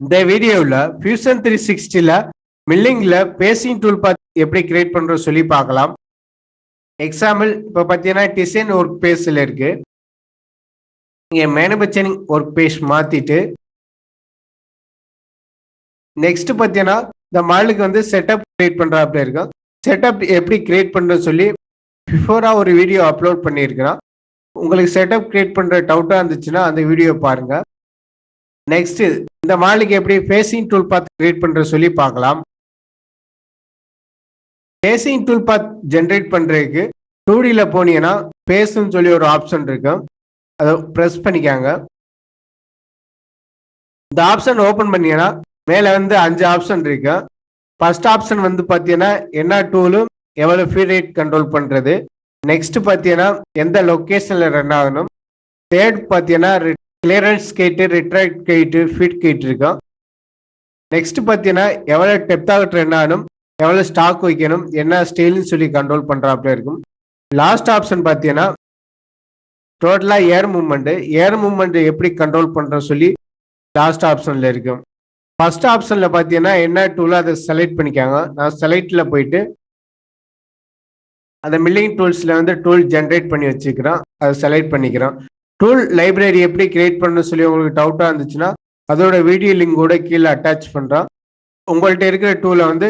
இந்த வீடியோவில் fusion 360ல மில்லிங்ல facing tool பாத் எப்படி கிரியேட் பண்றோம் சொல்லி பார்க்கலாம். எக்ஸாம்பிள் இப்போ பார்த்தீங்கன்னா டிசைன் ஒர்க் பேஸில் இருக்கு. இங்கே மேனுஃபேக்சரிங் ஒர்க் பேஸ் மாத்திட்டு நெக்ஸ்ட் பார்த்தீங்கன்னா இந்த மாடலுக்கு வந்து செட்டப் கிரியேட் பண்றாப்ல இருக்கும். செட்டப் எப்படி கிரியேட் பண்றது சொல்லி பிஃபோரா ஒரு வீடியோ அப்லோட் பண்ணியிருக்கிறோம். உங்களுக்கு செட்டப் கிரியேட் பண்ற டவுட்டா இருந்துச்சுன்னா அந்த வீடியோ பாருங்க. நெக்ஸ்ட் இந்த மாடலுக்கு எப்படி பேசிங் டூல் பாத் கிரியேட் பண்ற சொல்லி பார்க்கலாம். பேசிங் டூல் பாத் ஜென்ரேட் பண்றதுக்கு 2Dல போனீங்கன்னா பேஸ்ன்னு சொல்லி ஒரு ஆப்ஷன் இருக்கும். அதை ப்ரெஸ் பண்ணிக்காங்க. இந்த ஆப்ஷன் ஓபன் பண்ணீங்கன்னா மேல வந்து 5 ஆப்ஷன் இருக்கு. ஃபர்ஸ்ட் ஆப்ஷன் வந்து பார்த்தீங்கன்னா என்ன டூலு, எவ்வளவு ஃபீட் ரேட் கண்ட்ரோல் பண்றது. நெக்ஸ்ட் பார்த்தீங்கன்னா எந்த லொக்கேஷன்ல ரன் ஆகணும். தேர்ட் பார்த்தீங்கன்னா கிளியரன்ஸ் கேட்டு, ரிட்ராக்ட் கேட்டு, ஃபீட் கேட் இருக்கும். நெக்ஸ்ட் பார்த்தீங்கன்னா எவ்வளவு டெப்த்தாக ரன் ஆகணும், எவ்வளவு ஸ்டாக் வைக்கணும், என்ன ஸ்டைல்னு சொல்லி கண்ட்ரோல் பண்றாப்ல இருக்கும். லாஸ்ட் ஆப்ஷன் பார்த்தீங்கன்னா டோட்டலா ஏர் மூவ்மெண்ட் எப்படி கண்ட்ரோல் பண்றோம் சொல்லி லாஸ்ட் ஆப்ஷன்ல இருக்கும். ஃபர்ஸ்ட் ஆப்ஷன்ல பார்த்தீங்கன்னா என்ன டூலோ அதை செலக்ட் பண்ணிக்காங்க. நான் செலக்ட்ல போயிட்டு அந்த மில்லிங் டூல்ஸ்ல வந்து டூல் ஜென்ரேட் பண்ணி வச்சுக்கிறோம். அதை செலக்ட் பண்ணிக்கிறோம். டூல் லைப்ரரி எப்படி கிரியேட் பண்ணணும்னு சொல்லி உங்களுக்கு டவுட்டா இருந்துச்சுன்னா அதோட வீடியோ லிங்க் கூட கீழே அட்டாச் பண்றோம். உங்கள்கிட்ட இருக்கிற டூலை வந்து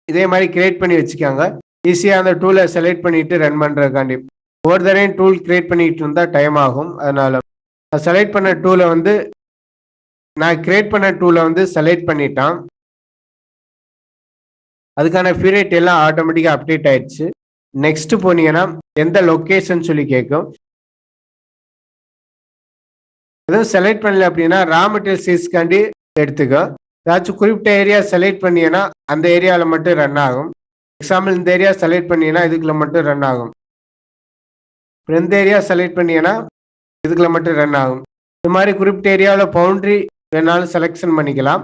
இதே மாதிரி கிரியேட் பண்ணி வச்சுக்காங்க. ஈஸியா அந்த டூலை செலக்ட் பண்ணிட்டு ரன் பண்றதுக்காண்டி. ஒரு தடவை டூல் கிரியேட் பண்ணிட்டு இருந்தா டைம் ஆகும். அதனால செலக்ட் பண்ண டூலை வந்து நான் கிரியேட் பண்ண டூலை வந்து செலக்ட் பண்ணிட்டான். அதுக்கான பீரியட் எல்லாம் ஆட்டோமேட்டிக்கா அப்டேட் ஆயிடுச்சு. நெக்ஸ்ட் போனீங்கன்னா எந்த லொகேஷன் சொல்லி கேட்கும். எதுவும் செலக்ட் பண்ணல அப்படின்னா ரா மெட்டீரியல் சைஸ்க்காண்டி எடுத்துக்கோ. ஏதாச்சும் குறிப்பிட்ட ஏரியா செலக்ட் பண்ணீங்கன்னா அந்த ஏரியாவில் மட்டும் ரன் ஆகும். எக்ஸாம்பிள் இந்த ஏரியா செலக்ட் பண்ணீங்கன்னா இதுக்குள்ள மட்டும் ரன் ஆகும். இந்த ஏரியா செலக்ட் பண்ணீங்கன்னா இதுக்குள்ள மட்டும் ரன் ஆகும். இது மாதிரி குறிப்பிட்ட ஏரியாவில் பவுண்டரி வேணாலும் செலெக்ஷன் பண்ணிக்கலாம்.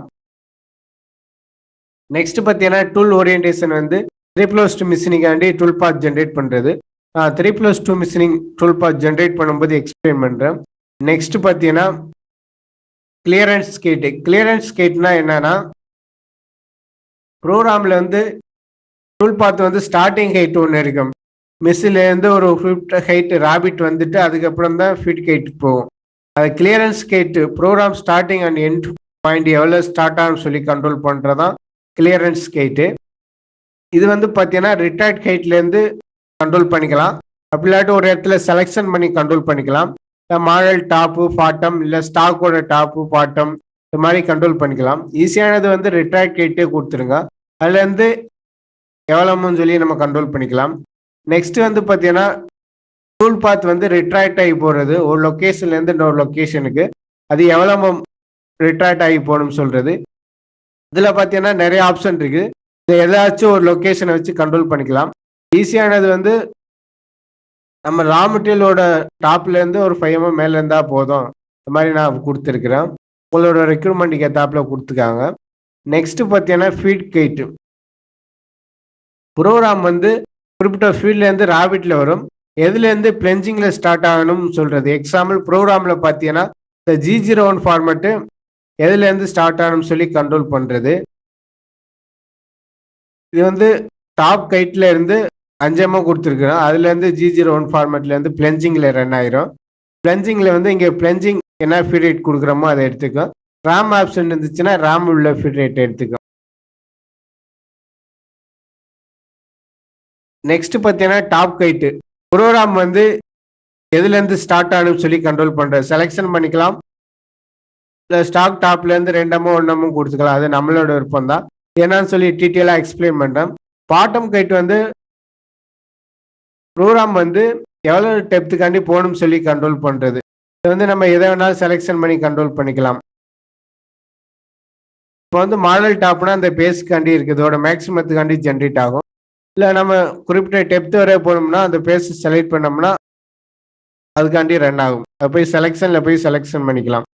நெக்ஸ்ட் பார்த்தீங்கன்னா டூல் ஓரியன்டேஷன் வந்து 3+2 மிஷினிங்காண்டி டூல் பாத் ஜென்ரேட் பண்றது. 3+2 மிஷினிங் டூல் பாத் ஜென்ரேட் பண்ணும்போது எக்ஸ்பிளைன் பண்றேன். நெக்ஸ்ட் பார்த்தீங்கன்னா கிளியரன்ஸ் கேட்னா என்னன்னா ப்ரோக்ராம்ல வந்து டூல் பாத் வந்து ஸ்டார்டிங் ஹைட் ஒன்று இருக்கும். மிஸ்ஸில் இருந்து ஒரு 50 ஹைட் ராபிட் வந்துட்டு அதுக்கப்புறம் தான் ஃபீட் ஹைட் போகும். அது கிளியரன்ஸ் கேட்டு program starting and end point எவ்வளோ ஸ்டார்ட் ஆகும் சொல்லி கண்ட்ரோல் பண்ணுறதான் கிளியரன்ஸ் கேட்டு. இது வந்து பார்த்தீங்கன்னா ரிட்ராக்ட் ஹைட்லேருந்து கண்ட்ரோல் பண்ணிக்கலாம். அப்படி இல்லாட்டி ஒரு இடத்துல செலெக்ஷன் பண்ணி கண்ட்ரோல் பண்ணிக்கலாம். மாடல் டாப்பு பாட்டம் இல்லை ஸ்டாக்கோட டாப்பு பாட்டம் இது மாதிரி கண்ட்ரோல் பண்ணிக்கலாம். ஈஸியானது வந்து ரிட்ராக்ட் ஹைட்டே கொடுத்துருங்க. அதுலேருந்து எவ்வளோன்னு சொல்லி நம்ம கண்ட்ரோல் பண்ணிக்கலாம். நெக்ஸ்ட் வந்து பார்த்தீங்கன்னா டூல் பாத் வந்து ரிட்ராக்ட் ஆகி போகிறது ஒரு லொக்கேஷன்லேருந்து இன்னொரு லொக்கேஷனுக்கு. அது எவ்வளோ ரிட்ராக்ட் ஆகி போகணும்னு சொல்றது. இதில் பார்த்தீங்கன்னா நிறைய ஆப்ஷன் இருக்கு. இது ஏதாச்சும் ஒரு லொக்கேஷனை வச்சு கண்ட்ரோல் பண்ணிக்கலாம். ஈஸியானது வந்து நம்ம ரா மெட்டீரியலோட டாப்ல இருந்து ஒரு 5 mm மேல இருந்தா போதும். இந்த மாதிரி நான் கொடுத்துருக்கிறேன். உங்களோட ரெக்யூர்மெண்ட்டுக்கு ஏத்தாப்புல கொடுத்துருக்காங்க. நெக்ஸ்ட் பார்த்தீங்கன்னா ஃபீட் கைட். ப்ரோக்ராம் வந்து குறிப்பிட்ட ஃபீல்ட்ல இருந்து ராபிட்ல வரும். எதுல இருந்து பிளெஞ்சிங்ல ஸ்டார்ட் ஆகணும்னு சொல்றது. எக்ஸாம்பிள் ப்ரோக்ராம்ல பார்த்தீங்கன்னா இந்த G01 ஃபார்மேட்டு எதுல இருந்து ஸ்டார்ட் ஆகணும்னு சொல்லி கண்ட்ரோல் பண்றது. இது வந்து டாப் கைட்ல இருந்து 5 mm கொடுத்துருக்குறோம். அதுல இருந்து G01 ஃபார்மேட்ல இருந்து பிளெஞ்சிங்ல ரன் ஆயிரும். பிளெஞ்சிங்ல வந்து இங்க பிளெஞ்சிங் என்ன ஃபீட் ரேட் கொடுக்குறோமோ அதை எடுத்துக்கும். RAM ஆப்ஷன் இருந்துச்சுன்னா RAM உள்ள ஃபீட் ரேட் எடுத்துக்கும். நெக்ஸ்ட் பார்த்தீங்கன்னா டாப் கைட்டு. ப்ரோக்ராம் வந்து எதுல இருந்து ஸ்டார்ட் ஆகணும்னு சொல்லி கண்ட்ரோல் பண்றது. செலெக்ஷன் பண்ணிக்கலாம். இல்லை ஸ்டாக் டாப்ல இருந்து 2 mm 1 mm கொடுத்துக்கலாம். அது நம்மளோட விருப்பம் தான். என்னன்னு சொல்லி டீட்டெயிலாக எக்ஸ்பிளைன் பண்றேன். பாட்டம் கைட் வந்து ப்ரோக்ராம் வந்து எவ்வளோ டெப்த்துக்காண்டி போகணும்னு சொல்லி கண்ட்ரோல் பண்றது. இது வந்து நம்ம எதை வேணாலும் செலெக்ஷன் பண்ணி கண்ட்ரோல் பண்ணிக்கலாம். இப்போ வந்து மாடல் டாப்னா அந்த பேஸுக்காண்டி இருக்குது. இதோட மேக்ஸிமத்துக்காண்டி ஜென்ரேட் ஆகும். இல்லை நம்ம குறிப்பிட்ட டெப்த் வரை போனோம்னா அந்த பேஸ் செலக்ட் பண்ணோம்னா அதுக்காண்டி ரன் ஆகும். அதை போய் செலெக்ஷன் பண்ணிக்கலாம்.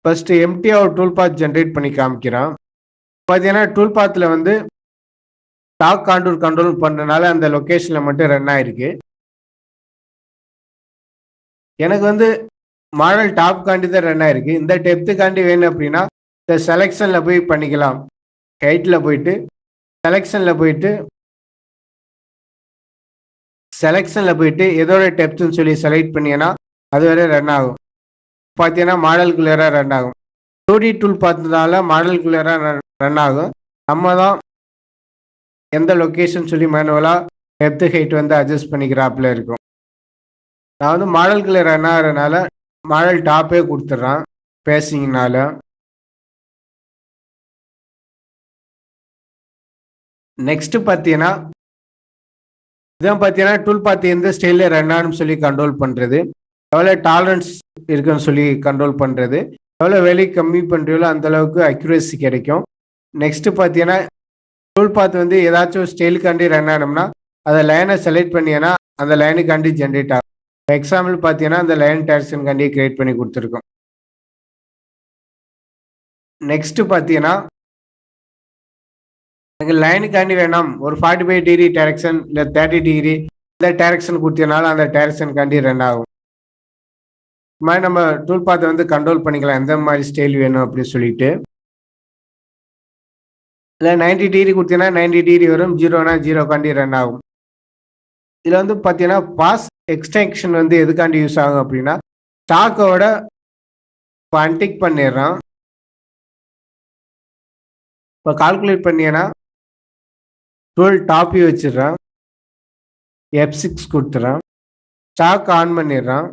ஃபர்ஸ்ட் எம்டியா ஒரு டூல் பாத் ஜென்ரேட் பண்ணி காமிக்கிறோம். பார்த்தீங்கன்னா டூல் பாத்தில் வந்து ஸ்டாக் காண்டூர் கண்ட்ரோல் பண்றதுனால அந்த லொகேஷன்ல மட்டும் ரன் ஆயிருக்கு. எனக்கு வந்து மாடல் டாப் காண்டி தான் ரன் ஆயிருக்கு. இந்த டெப்த்துக்காண்டி வேணும் அப்படின்னா இந்த செலெக்ஷன்ல போய் பண்ணிக்கலாம். ஹைட்ல போயிட்டு செலெக்ஷன்ல போயிட்டு எதோட டெப்த்னு சொல்லி செலக்ட் பண்ணீங்கன்னா அது வரை ரன் ஆகும். பார்த்தீங்கன்னா மாடல் கிளியரா ரன் ஆகும். 2D டூல் பார்த்ததால மாடல் கிளியரா ரன் ஆகும். நம்ம தான் எந்த லொகேஷன் சொல்லி மேனுவலா டெப்த் ஹைட் வந்து அட்ஜஸ்ட் பண்ணிக்கிறாப்புல இருக்கும். நான் வந்து மாடல் கிளியர் ரன் ஆகிறதுனால மாடல் டாப்பே கொடுத்துட்றான் பேசிங்கனால. நெக்ஸ்ட் பார்த்தீங்கன்னா இதான் பார்த்தீங்கன்னா டூல் பார்த்து எந்த ஸ்டைலில் ரன் ஆகணும்னு சொல்லி கண்ட்ரோல் பண்ணுறது, எவ்வளோ டாலரன்ஸ் இருக்குன்னு சொல்லி கண்ட்ரோல் பண்ணுறது, எவ்வளோ விலை கம்மி பண்ணுறீங்களோ அந்த அளவுக்கு அக்யூரேசி கிடைக்கும். நெக்ஸ்ட் பார்த்தீங்கன்னா டூல் பார்த்து வந்து ஏதாச்சும் ஸ்டைலுக்காண்டி ரன் ஆனோம்னா அதை லைனை செலக்ட் பண்ணியன்னா அந்த லைனுக்காண்டி ஜென்ரேட் ஆகும். எக்ஸாம்பிள் பார்த்தீங்கன்னா அந்த லைன் டேரக்ஷனுக்காண்டி கிரியேட் பண்ணி கொடுத்துருக்கோம். நெக்ஸ்ட் பார்த்தீங்கன்னா எனக்கு லைனுக்காண்டி வேணாம் ஒரு 45 டிகிரி டைரக்ஷன் இல்லை 30 டிகிரி இந்த டைரக்ஷன் கொடுத்தனால அந்த டைரக்ஷனுக்காண்டி ரன் ஆகும். இது மாதிரி நம்ம டூல் பார்த்து வந்து கண்ட்ரோல் பண்ணிக்கலாம் எந்த மாதிரி ஸ்டைல் வேணும் அப்படின்னு சொல்லிட்டு. இல்லை 90 டிகிரி கொடுத்தீங்கன்னா 90 டிகிரி வரும், 0னா 0காண்டி ரன் ஆகும். இதில் வந்து பார்த்தீங்கன்னா பாஸ் எக்ஸ்டென்ஷன் வந்து எதுக்காண்டி யூஸ் ஆகும் அப்படின்னா ஸ்டாக்கோட இப்போ அன்டிக் பண்ணிடுறான். இப்போ கால்குலேட் பண்ணியன்னா டூல் டாப்பி வச்சிடுறான், F6 கொடுத்துறான், ஸ்டாக் ஆன் பண்ணிடுறான்.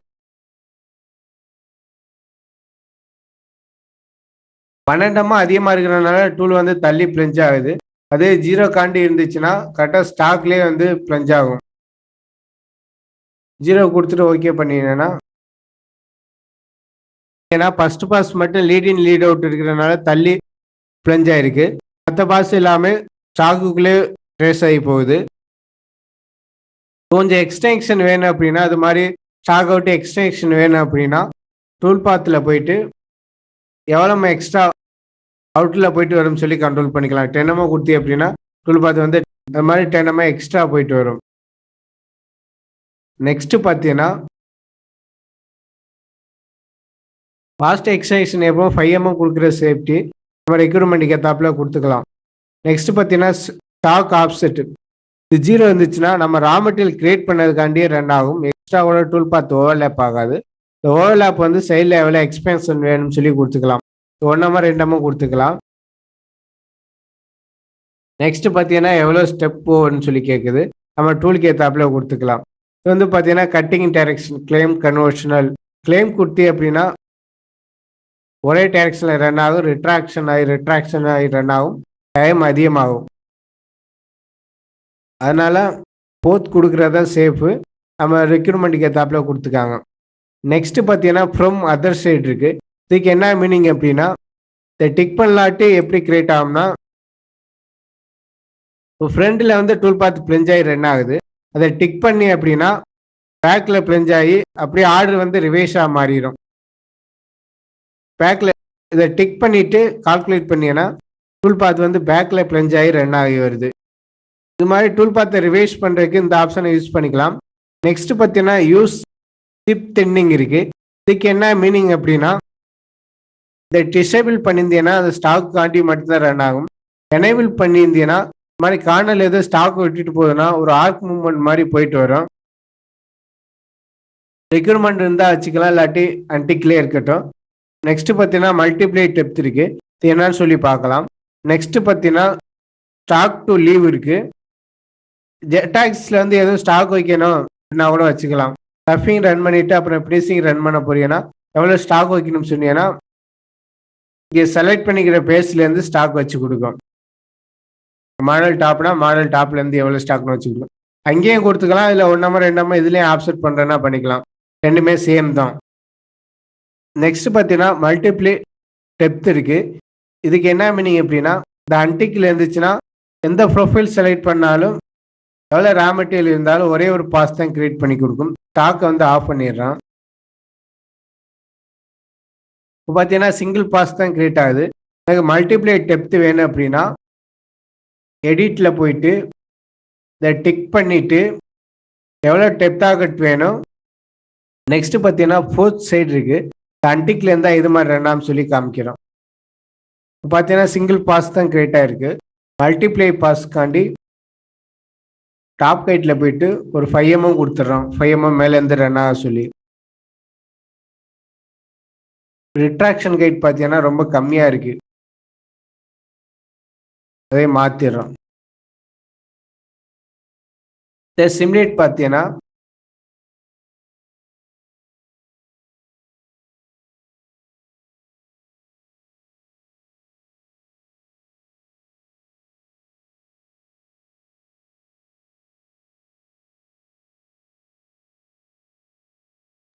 12 அதிகமாக இருக்கிறதுனால டூல் வந்து தள்ளி பிளஞ்ச் ஆகுது. அதே 0காண்டி இருந்துச்சுன்னா கரெக்டாக ஸ்டாக்லேயே வந்து பிளஞ்ச் ஆகும். 0 கொடுத்துட்டு ஓகே பண்ணிங்கன்னா ஏன்னா ஃபர்ஸ்ட் பாஸ் மட்டும் லீட் இன் லீட் அவுட் இருக்கிறதுனால தள்ளி பிளஞ்ச் ஆயிருக்கு. மற்ற பாஸ் இல்லாமல் ஸ்டாக்குக்குள்ளே ட்ரேஸ் ஆகி போகுது. கொஞ்சம் எக்ஸ்டென்ஷன் வேணும் அப்படின்னா அது மாதிரி ஸ்டாக் அவுட் எக்ஸ்டென்ஷன் வேணும் அப்படின்னா டூல் பாத்தில் போயிட்டு எவ்வளோ எக்ஸ்ட்ரா அவுட்டில் போயிட்டு வரும்னு சொல்லி கண்ட்ரோல் பண்ணிக்கலாம். 10 கொடுத்தி அப்படின்னா டூல் பாத் வந்து அது மாதிரி 10 எக்ஸ்ட்ரா போயிட்டு வரும். நெக்ஸ்ட் பார்த்தீங்கன்னா ஃபாஸ்ட் எக்ஸ்டென்ஷன் எப்போ 5 கொடுக்குற சேஃப்டி நம்ம ரெக்யூர்மெண்ட்டுக்கு ஏற்றாப்புல கொடுத்துக்கலாம். நெக்ஸ்ட் பார்த்தீங்கன்னா ஸ்டாக் ஆப்செட் இது 0 இருந்துச்சுன்னா நம்ம ரா மெட்டீரியல் கிரியேட் பண்ணதுக்காண்டியே ரன் ஆகும். எக்ஸ்ட்ராவோட டூல் பார்த்து ஓவர்லேப் ஆகாது. இந்த ஓவர்லேப் வந்து சைடில் எவ்வளோ எக்ஸ்பென்ஷன் வேணும்னு சொல்லி கொடுத்துக்கலாம். 1 2 கொடுத்துக்கலாம். நெக்ஸ்ட் பார்த்தீங்கன்னா எவ்வளோ ஸ்டெப் போகணும்னு சொல்லி கேட்குது, நம்ம டூலுக்கு ஏற்றாப்புல கொடுத்துக்கலாம். இது வந்து பார்த்தீங்கன்னா cutting direction claim conversational claim கொடுத்தி அப்படின்னா ஒரே டைரக்ஷனில் ரன் ஆகும், ரிட்ராக்ஷன் ஆகி ரன் ஆகும், டைம் அதிகமாகும். அதனால் போத் கொடுக்குறதா சேஃபு, நம்ம ரெக்யூர்மெண்ட்டுக்கு ஏற்றாப்புல கொடுத்துக்காங்க. நெக்ஸ்ட்டு பார்த்தீங்கன்னா ஃப்ரம் அதர் சைடு இருக்குது. இதுக்கு என்ன மீனிங் அப்படின்னா இந்த டிக் பண்ணலாட்டி எப்படி கிரியேட் ஆகும்னா இப்போ ஃப்ரண்டில் வந்து டூல் பார்த்து பிளெஞ்ச் ஆகி ரன் ஆகுது, அதை டிக் பண்ணி அப்படின்னா பேக்கில் பிளெஞ்ச் ஆகி அப்படியே ஆர்டர் வந்து ரிவேஷாக மாறிடும். பேக்கில் இதை டிக் பண்ணிவிட்டு கால்குலேட் பண்ணிங்கன்னா டூல் பாத் வந்து பேக்கில் பிளெஞ்ச் ஆகி ரன் ஆகி வருது. இது மாதிரி டூல் பார்த்தை ரிவைஸ் பண்ணுறதுக்கு இந்த ஆப்ஷனை யூஸ் பண்ணிக்கலாம். நெக்ஸ்ட் பார்த்தீங்கன்னா யூஸ் டிப் தென்னிங் இருக்குது. இதுக்கு என்ன மீனிங் அப்படின்னா இதை டிசேபிள் பண்ணியிருந்தீங்கன்னா அது ஸ்டாக் காண்டி மட்டும்தான் ரன் ஆகும். எனேபிள் பண்ணியிருந்தீங்கன்னா இந்த மாதிரி கார்னல் எதுவும் ஸ்டாக் விட்டுட்டு போகுதுன்னா ஒரு ஆர்க் மூவ்மெண்ட் மாதிரி போயிட்டு வரும். ரெக்யூர்மெண்ட் இருந்தால் வச்சுக்கலாம், இல்லாட்டி அன்டிக்லேயே இருக்கட்டும். நெக்ஸ்ட் பார்த்தீங்கன்னா மல்டிப்ளை டெப்த் இருக்குது, இது என்னன்னு சொல்லி பார்க்கலாம். நெக்ஸ்ட் பார்த்தீங்கன்னா ஸ்டாக் டு லீவ் இருக்குது. ஜெட்டாக்ஸில் வந்து எதுவும் ஸ்டாக் வைக்கணும் அப்படின்னா கூட வச்சுக்கலாம். ஸ்டஃபிங் ரன் பண்ணிவிட்டு அப்புறம் ப்ரீசிங் ரன் பண்ண போறீங்கன்னா எவ்வளோ ஸ்டாக் வைக்கணும்னு சொன்னீங்கன்னா இங்கே செலக்ட் பண்ணிக்கிற பேஸ்லேருந்து ஸ்டாக் வச்சு கொடுக்கும். மாடல் டாப்னா மாடல் டாப்லேருந்து எவ்வளோ ஸ்டாக்னு வச்சு கொடுக்கும். அங்கேயும் கொடுத்துக்கலாம், இல்லை 1 2 இதுலேயும் ஆப்செட் பண்ணுறேன்னா பண்ணிக்கலாம், ரெண்டுமே சேம் தான். நெக்ஸ்ட் பார்த்தீங்கன்னா மல்டிப்ளை டெப்த் இருக்குது. இதுக்கு என்ன மீனிங் அப்படின்னா இந்த அன்டிக்கில் இருந்துச்சுன்னா எந்த ப்ரொஃபைல் செலக்ட் பண்ணாலும் எவ்வளோ ரா மெட்டீரியல் இருந்தாலும் ஒரே ஒரு பாஸ் தான் கிரியேட் பண்ணி கொடுக்கும். ஸ்டாக்கை வந்து ஆஃப் பண்ணிடுறான். இப்போ பார்த்தீங்கன்னா சிங்கிள் பாஸ் தான் கிரியேட் ஆகுது. எனக்கு மல்டிப்ளை டெப்த் வேணும் அப்படின்னா எடிட்டில் போயிட்டு இதை டிக் பண்ணிவிட்டு எவ்வளோ டெப்த் ஆகட் வேணும் நெக்ஸ்ட் பார்த்தீங்கன்னா ஃபோர்த் சைடு இருக்கு. அன்டிக்ல இருந்தா இது மாதிரி ரன் ஆகும் சொல்லி காமிக்கிறோம். பார்த்தீங்கன்னா சிங்கிள் பாஸ் தான் கிரியேட் ஆயிருக்கு. மல்டிப்ளை பாஸ்க்காண்டி டாப் கைட்ல போயிட்டு ஒரு 5 mm கொடுத்துட்றோம். 5 mm மேல இருந்து ரன் ஆக சொல்லி. ரிட்ராக்ஷன் கைட் பார்த்தீங்கன்னா ரொம்ப கம்மியா இருக்கு. அதை மாத்திடுறோம். சிமுலேட் பார்த்தீங்கன்னா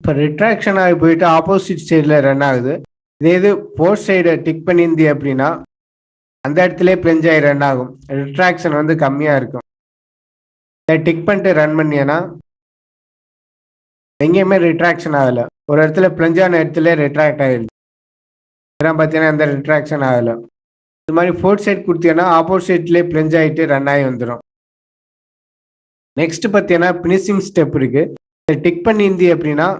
இப்போ ரிட்ராக்ஷன் ஆகி போயிட்டு ஆப்போசிட் சைடில் ரன் ஆகுது. இதே இது போர்ட் சைடை டிக் பண்ணியிருந்தி அப்படின்னா அந்த இடத்துல பிளெஞ்ச் ஆகி ரன் ஆகும். ரிட்ராக்ஷன் வந்து கம்மியாக இருக்கும். இதை டிக் பண்ணிட்டு ரன் பண்ணியன்னா எங்கேயுமே ரிட்ராக்ஷன் ஆகலை. ஒரு இடத்துல பிளெஞ்ச் ஆன இடத்துல ரிட்ராக்ட் ஆகிடுது. இதெல்லாம் பார்த்தீங்கன்னா எந்த ரிட்ராக்ஷன் ஆகலை. இது மாதிரி ஃபோர்த் சைட் கொடுத்தீங்கன்னா ஆப்போசிட்லேயே பிளெஞ்ச் ஆகிட்டு ரன் ஆகி வந்துடும். நெக்ஸ்ட் பார்த்தீங்கன்னா ஃபினிஷிங் ஸ்டெப் இருக்கு. இதை டிக் பண்ணியிருந்தி அப்படின்னா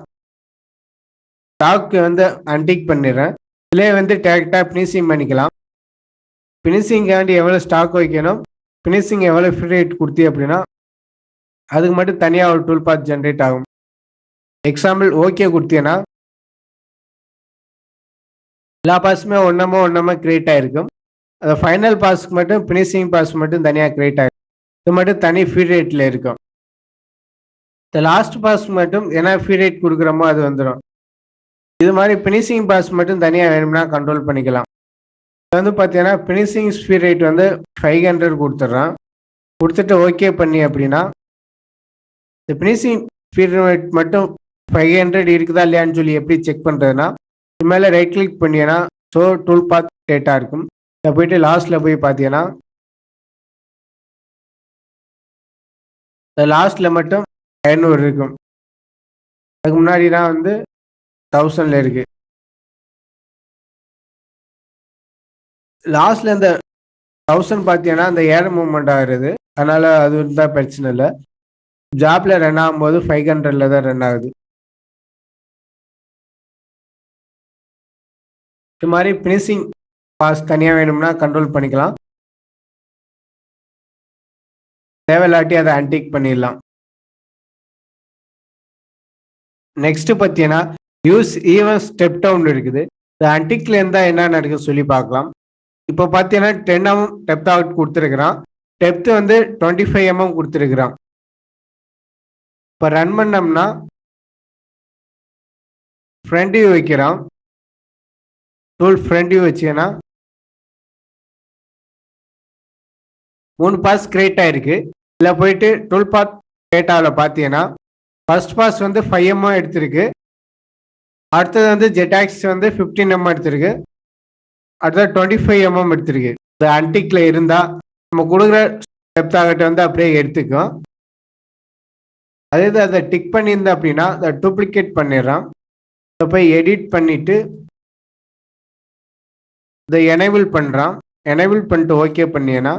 ஸ்டாக் வந்து அன்டிக் பண்ணிடுறேன். இதிலே வந்து டேரெக்டாக ஃபினிஷிங் பண்ணிக்கலாம். ஃபினிஷிங்காண்டி எவ்வளோ ஸ்டாக் வைக்கணும், ஃபினிஷிங் எவ்வளோ ஃப்ரீ ரேட் கொடுத்தி அப்படின்னா அதுக்கு மட்டும் தனியாக ஒரு டூல் பாத் ஜென்ரேட் ஆகும். எக்ஸாம்பிள் ஓகே கொடுத்தீங்கன்னா எல்லா பாஸுமே ஒன்றமா கிரியேட் ஆகிருக்கும். அது ஃபைனல் பாஸ்க்கு மட்டும் ஃபினிஷிங் பாஸ் மட்டும் தனியாக கிரியேட் ஆகிருக்கும். இது மட்டும் தனி ஃப்ரீ ரேட்டில் இருக்கும். இந்த லாஸ்ட் பாஸ் மட்டும் என்ன ஃப்ரீ ரேட் கொடுக்குறோமோ அது வந்துடும். இது மாதிரி ஃபினிஷிங் பாஸ் மட்டும் தனியாக வேணும்னா கண்ட்ரோல் பண்ணிக்கலாம். இது வந்து பார்த்தீங்கன்னா ஃபினிஷிங் ஸ்பீட் ரேட் வந்து 500 கொடுத்துட்றான். கொடுத்துட்டு ஓகே பண்ணி அப்படின்னா இந்த ஃபினிஷிங் ஸ்பீட் ரேட் மட்டும் 500 இருக்குதா இல்லையான்னு சொல்லி எப்படி செக் பண்ணுறதுன்னா இது மேலே ரைட் கிளிக் பண்ணிங்கன்னா ஸோ டூல் பாத் டேட்டா இருக்கும். இதை போயிட்டு லாஸ்ட்டில் போய் பார்த்தீங்கன்னா லாஸ்ட்டில் மட்டும் 500 இருக்கும். அதுக்கு முன்னாடி தான் வந்து 1000 இருக்கு. லாஸ்ட்ல இந்த 1000 பார்த்தீங்கன்னா அந்த ஏர் மூவ்மெண்ட் ஆகுறது. அதனால அது தான் பிரச்சனை இல்லை. ஜாப்ல ரன் ஆகும்போது 500ல தான் ரன் ஆகுது. இது மாதிரி ஃபினிஷிங் பாஸ் தனியாக வேணும்னா கண்ட்ரோல் பண்ணிக்கலாம். தேவையில்லாட்டி அதை அன்டிக் பண்ணிடலாம். நெக்ஸ்ட் பார்த்தீங்கன்னா யூஸ் ஈவன் ஸ்டெப் டவுன் இருக்குது. இந்த அன்டிக்ல இருந்தால் என்ன நடக்குது சொல்லி பார்க்கலாம். இப்போ பார்த்தீங்கன்னா 10 mm டெப்த் அவுட் கொடுத்துருக்குறான். டெப்த் வந்து 25 mm கொடுத்துருக்குறான். இப்போ ரன் பண்ணோம்னா ஃப்ரண்ட் வியூ வைக்கிறான். டூல் ஃப்ரண்ட் வியூ வச்சீங்கன்னா 3 பாஸ் கிரியேட் ஆயிருக்கு. இதில் போயிட்டு டூல் பாத் டேட்டாவில் பார்த்தீங்கன்னா ஃபர்ஸ்ட் பாஸ் வந்து 5 mm எடுத்திருக்கு. அடுத்தது வந்து ஜெட்டாக்ஸ் வந்து 15 mm எடுத்திருக்கு. அடுத்தது 25 mm எடுத்திருக்கு. இந்த அன்டிக்ல இருந்தால் நம்ம கொடுக்குற டெப்த் ஆகட்ட வந்து அப்படியே எடுத்துக்கும். அதே இது அதை டிக் பண்ணியிருந்தேன் அப்படின்னா அதை டூப்ளிகேட் பண்ணிடுறான். இதை போய் எடிட் பண்ணிட்டு இதை எனேபிள் பண்ணுறான். எனேபிள் பண்ணிட்டு ஓகே பண்ணியன்னா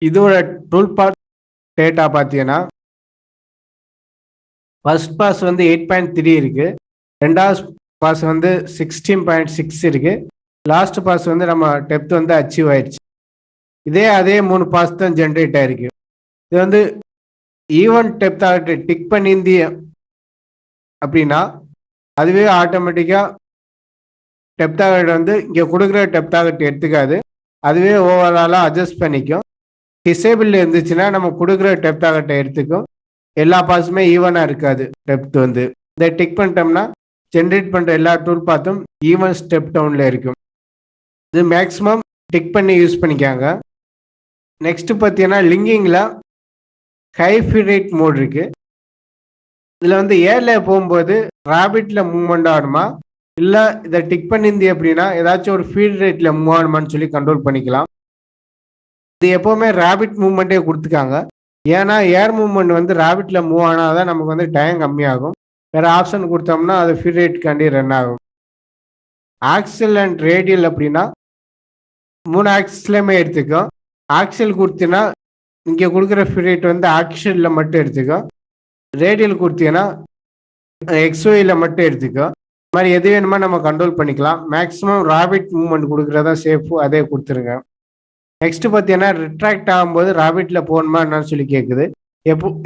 இதோட டூல் பாத் டேட்டா பார்த்தீங்கன்னா ஃபர்ஸ்ட் பாஸ் வந்து 8.3 இருக்கு. ரெண்டாவது பாஸ் வந்து 16.6 இருக்கு. லாஸ்ட் பாஸ் வந்து நம்ம டெப்த் வந்து அச்சீவ் ஆயிடுச்சு. அதே 3 பாஸ் தான் ஜென்ரேட் ஆயிருக்கு. இது வந்து ஈவன் டெப்த் ஆகட்டு டிக் பண்ணியிருந்தி அப்படின்னா அதுவே ஆட்டோமேட்டிக்காக டெப்த் ஆகட் வந்து இங்கே கொடுக்குற டெப்த் ஆகட் எடுத்துக்காது. அதுவே ஓவராலாக அட்ஜஸ்ட் பண்ணிக்கும். டிசேபிள் இருந்துச்சுன்னா நம்ம கொடுக்குற டெப்த் ஆகட்டை எடுத்துக்கும். எல்லா பாஸுமே ஈவனாக இருக்காது. டெப்த் வந்து இதை டிக் பண்ணிட்டோம்னா ஜென்ரேட் பண்ணுற எல்லா டூல் பாத்தும் ஈவன் ஸ்டெப் டவுனில் இருக்கும். இது மேக்ஸிமம் டிக் பண்ணி யூஸ் பண்ணிக்காங்க. நெக்ஸ்ட் பார்த்தீங்கன்னா லிங்கிங்கில் ஹை ஃபீட் ரேட் மோட் இருக்கு. இதில் வந்து ஏரில் போகும்போது ராபிட்டில் மூவ்மெண்ட் ஆகணுமா இல்லை இதை டிக் பண்ணியிருந்தி அப்படின்னா ஏதாச்சும் ஒரு ஃபீட் ரேட்டில் மூவ் ஆகணுமான்னு சொல்லி கண்ட்ரோல் பண்ணிக்கலாம். இது எப்போவுமே ராபிட் மூவ்மெண்ட்டே கொடுத்துக்காங்க. ஏன்னா ஏர் மூவ்மெண்ட் வந்து ராபிட்டில் மூவ் ஆனால் தான் நமக்கு வந்து டைம் கம்மியாகும். வேறு ஆப்ஷன் கொடுத்தோம்னா அது ஃபீட் ரேட்டுக்காண்டி ரன் ஆகும். ஆக்சல் அண்ட் ரேடியல் அப்படின்னா 3 ஆக்சிஸ்லையுமே எடுத்துக்கும். ஆக்சல் கொடுத்தீங்கன்னா இங்கே கொடுக்குற ஃபீட் ரேட் வந்து ஆக்சலில் மட்டும் எடுத்துக்கும். ரேடியல் கொடுத்தீங்கன்னா எக்ஸ்ஒயில மட்டும் எடுத்துக்கோ. இந்த மாதிரி எது வேணுமோ நம்ம கண்ட்ரோல் பண்ணிக்கலாம். மேக்ஸிமம் ராபிட் மூவ்மெண்ட் கொடுக்குறதா சேஃபு, அதே கொடுத்துருங்க. நெக்ஸ்ட் பார்த்தீங்கன்னா ரிட்ராக்ட் ஆகும்போது ராபிட்ல போகணுமா என்னன்னு சொல்லி கேட்குது.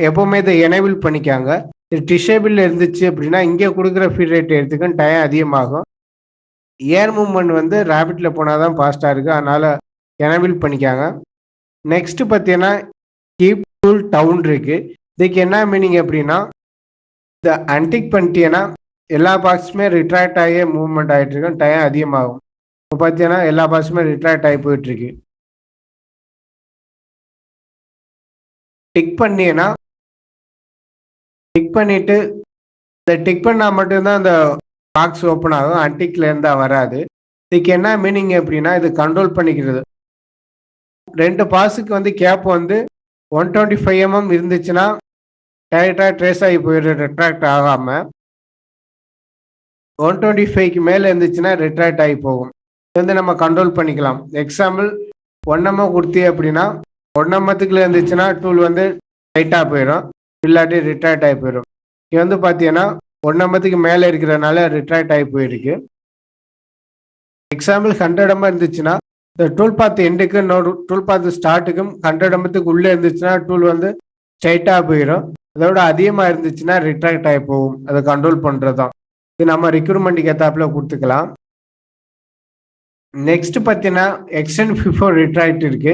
எப்பவுமே இதை எனேபிள் பண்ணிக்காங்க. இது டிசேபிள் இருந்துச்சு அப்படின்னா இங்கே கொடுக்குற ஃபீட் ரேட் எடுத்துக்கும் டைம் அதிகமாகும். ஏர் மூவ்மெண்ட் வந்து ராபிட்ல போனால் தான் ஃபாஸ்ட்டாக இருக்குது, அதனால எனேபிள் பண்ணிக்காங்க. நெக்ஸ்ட் பார்த்தீங்கன்னா கீப் டூல் டவுன் இருக்கு. இதுக்கு என்ன மீனிங் அப்படின்னா இதை அன்டிக் பண்ணிட்டீங்கன்னா எல்லா பாக்ஸுமே ரிட்ராக்ட் ஆகி மூவ்மெண்ட் ஆகிட்டு இருக்கும், டைம் அதிகமாகும். இப்போ பார்த்தீங்கன்னா எல்லா பாக்ஸுமே ரிட்ராக்ட் ஆகி போயிட்டு இருக்கு. டிக் பண்ணீங்கன்னா டிக் பண்ணிட்டு இந்த டிக் பண்ணால் மட்டும்தான் அந்த பாக்ஸ் ஓப்பன் ஆகும், அன்டிக்ல இருந்தா வராது. இதுக்கு என்ன மீனிங் அப்படின்னா இது கண்ட்ரோல் பண்ணிக்கிறது. 2 பாஸுக்கு வந்து கேப் வந்து 125 mm இருந்துச்சுன்னா டைரெக்டாக ட்ரேஸ் ஆகி போயிடும் ரிட்ராக்ட் ஆகாமல். 125க்கு மேலே இருந்துச்சுன்னா ரிட்ராக்ட் ஆகி போகும். இது வந்து நம்ம கண்ட்ரோல் பண்ணிக்கலாம். எக்ஸாம்பிள் 1 mm கொடுத்தி அப்படின்னா 1 mmத்துக்குள்ள இருந்துச்சுன்னா டூல் வந்து டைட்டாக போயிடும், இல்லாட்டி ரிட்ராக்ட் ஆகி போயிடும். இது வந்து பார்த்தீங்கன்னா 1 mmத்துக்கு மேலே இருக்கிறதுனால ரிட்ராக்ட் ஆகி போயிருக்கு. எக்ஸாம்பிள் 100 mm இருந்துச்சுன்னா இந்த டூல் பாத் எண்டுக்கு இன்னொரு டூல் பாத் ஸ்டார்ட்டுக்கும் 100 mmத்துக்கு உள்ளே இருந்துச்சுன்னா டூல் வந்து ஸ்ட்ரைட்டாக போயிடும். அதோட அதிகமாக இருந்துச்சுன்னா ரிட்ராக்ட் ஆகி போகும். அதை கண்ட்ரோல் பண்ணுறது தான். இது நம்ம ரிக்ரூட்மெண்ட்டுக்கு ஏற்றாப்புல கொடுத்துக்கலாம். நெக்ஸ்ட் பார்த்தீங்கன்னா எக்ஸ்டெண்ட் பிஃபோர் ரிட்ராக்ட் இருக்கு.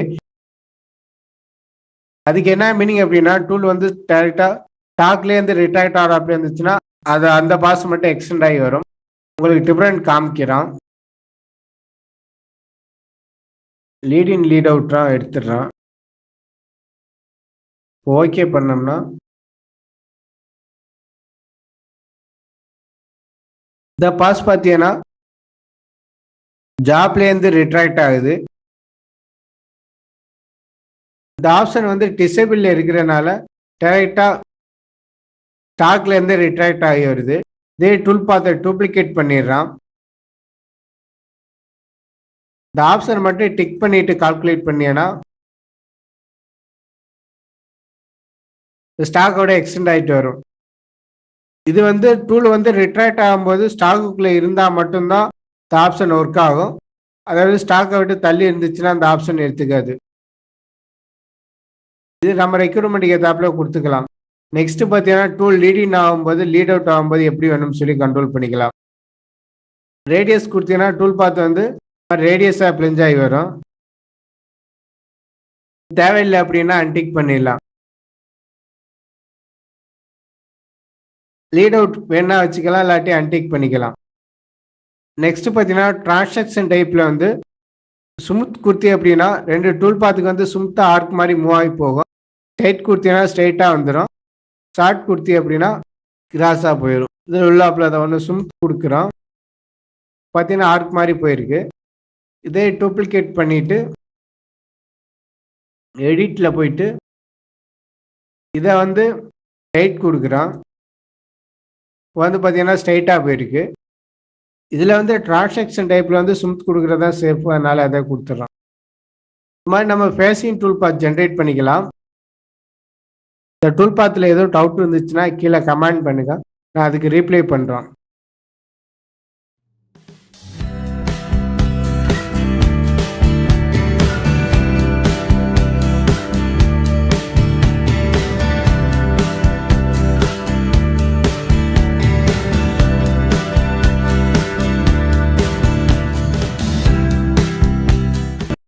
அதுக்கு என்ன மீனிங் அப்படின்னா டூல் வந்து டேரெக்டாக ஸ்டாக்லேருந்து ரிட்ராக்ட் ஆகிற அப்படி இருந்துச்சுன்னா அது அந்த பாஸ் மட்டும் எக்ஸ்டெண்ட் ஆகி வரும். உங்களுக்கு டிஃப்ரெண்ட் காமிக்கிறான். லீட் இன் லீட் அவுட்டாக எடுத்துடுறான். ஓகே பண்ணோம்னா இந்த பாஸ் பார்த்தீங்கன்னா ஜாப்லேருந்து ரிட்ராக்ட் ஆகுது. இந்த ஆப்ஷன் வந்து டிசேபிள் இருக்கிறனால டைரெக்டாக ஸ்டாக்லேருந்து ரிட்ராக்ட் ஆகி வருது. இதே டூல் பாத்தை டூப்ளிகேட் பண்ணிடுறான். இந்த ஆப்ஷன் மட்டும் டிக் பண்ணிட்டு கால்குலேட் பண்ணியனா ஸ்டாக்கோட எக்ஸ்டெண்ட் ஆகிட்டு வரும். இது வந்து டூல் வந்து ரிட்ராக்ட் ஆகும்போது ஸ்டாக்குக்குள்ளே இருந்தால் மட்டும்தான் இந்த ஆப்ஷன் ஒர்க் ஆகும். அதாவது ஸ்டாக்கை விட்டு தள்ளி இருந்துச்சுன்னா அந்த ஆப்ஷன் எடுத்துக்காது. இது நம்ம ரெக்ரூட்மெண்ட்டுக்கு ஏற்றாப்புல கொடுத்துக்கலாம். நெக்ஸ்ட் பார்த்தீங்கன்னா டூல் லீடிங் ஆகும்போது லீட் அவுட் ஆகும்போது எப்படி வேணும்னு சொல்லி கண்ட்ரோல் பண்ணிக்கலாம். ரேடியஸ் கொடுத்தீங்கன்னா டூல் பாத் வந்து ரேடியஸாக பிளெஞ்ச் ஆகி வரும். தேவையில்லை அப்படின்னா அன்டிக் பண்ணிடலாம். லீட் அவுட் வேணா வச்சுக்கலாம், இல்லாட்டி அன்டிக் பண்ணிக்கலாம். நெக்ஸ்ட் பார்த்தீங்கன்னா டிரான்சாக்ஷன் டைப்பில் வந்து ஸ்மூத் குர்த்தி அப்படின்னா 2 டூல் பாத்துக்கு வந்து ஸ்மூத்தாக ஆர்க் மாதிரி மூவ் ஆகி போகும். ஸ்ட்ரைட் குர்த்தினா ஸ்ட்ரைட்டாக வந்துடும். ஷார்ட் குர்த்தி அப்படின்னா கிராஸாக போயிடும். இதில் உள்ளாப்பில் அதை வந்து ஸ்மூத் கொடுக்குறோம். பார்த்தீங்கன்னா ஆர்க் மாதிரி போயிருக்கு. இதே டூப்ளிகேட் பண்ணிவிட்டு எடிட்டில் போயிட்டு இதை வந்து ஸ்ட்ரைட் கொடுக்குறோம். வந்து பார்த்தீங்கன்னா ஸ்ட்ரைட்டாக போயிருக்கு. இதில் வந்து டிரான்சாக்ஷன் டைப்பில் வந்து ஸ்மூத் கொடுக்குறதா சேஃபு, அதனால் அதை கொடுத்துட்றோம். இந்த மாதிரி நம்ம ஃபேஸிங் டூல் பாத் ஜென்ரேட் பண்ணிக்கலாம். இந்த டூல் பாத்தில் ஏதோ டவுட் இருந்துச்சுன்னா கீழே கமெண்ட் பண்ணுங்கள், நான் அதுக்கு ரீப்ளை பண்ணுறோம்.